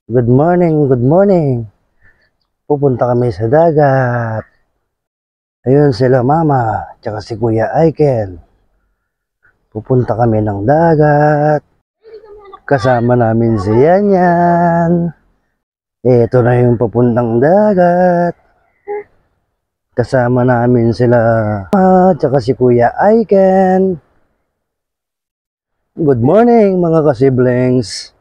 Good morning, good morning. Pupunta kami sa dagat. Ayun sila mama, tsaka si Kuya Aiken. Pupunta kami ng dagat. Kasama namin si Yanyan. Ito na yung papuntang dagat. Kasama namin sila mama, tsaka si Kuya Aiken. Good morning mga ka-siblings.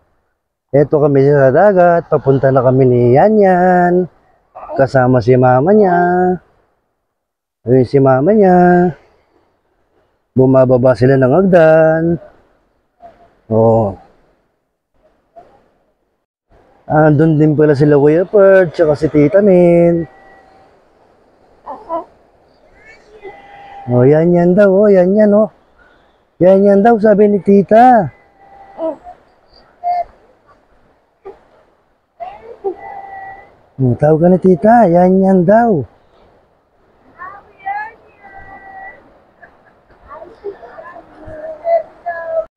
Ito kami sa dagat, papunta na kami ni Yanyan. Kasama si mama niya. Ayun si mama niya. Bumababa sila ng hagdan. Oh. Andun din pala sila Kuya Pert, tsaka si Tita Min. Oh, Yanyan daw, oh, Yanyan, oh. Yanyan daw, sabi ni Tita. Tawag ka na Tita, Yanyan daw.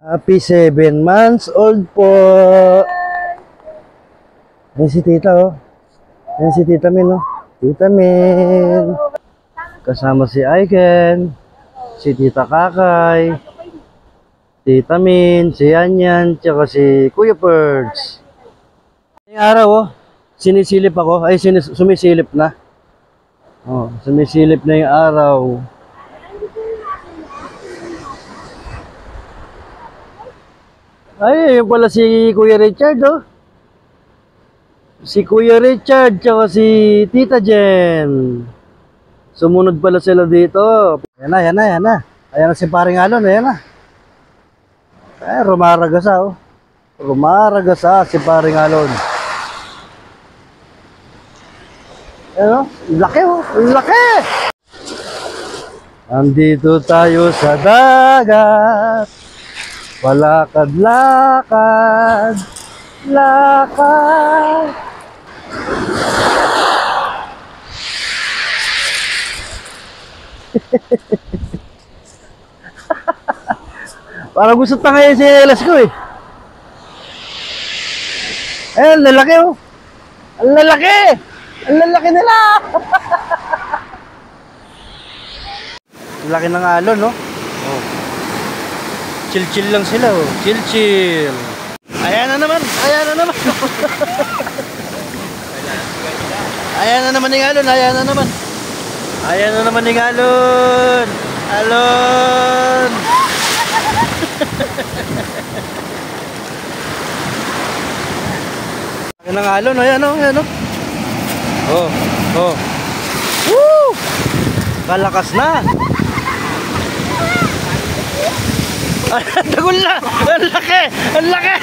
Happy 7 months old po. Ayan si Tita, oh. Ayan si Tita Min, oh. Tita Min. Kasama si Aiken, si Tita Kakay, Tita Min, si Yanyan, tsaka si Kuya Perds. Yung araw, oh. Sinisilip ako, ay sumisilip na. Oh, sumisilip na yung araw. Ay, yun pala si Kuya Richard, oh. Si Kuya Richard, tsaka si Tita Jen. Sumunod pala sila dito. Yan na, yan na, yan na. Ayan na si Paring Alon, ayan na. Ay, rumaragasa, oh. Rumaragasa si Paring Alon. Ano? Laki, oh. Laki! Andito tayo sa dagat. Palakad-lakad. Lakad. Parang gusto tangayin si Elas ko, eh. Eh, lalaki, oh. Ang lalaki! Ang lalaki nila! Ang laki ng alon, no? Oh. Chill-chill lang sila, oh. Chill-chill. Ayan na naman! Ayan na naman! Ayan na naman yung alon! Ayan na naman! Ayan na naman yung alon! Alon! Ayan ang alon, ayan, oh. Ayan, oh. Oh, oh. Woo! Kalakas na. Ay, tagol na. Ang laki. Ang laki.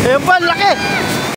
Ayan pa, ang laki.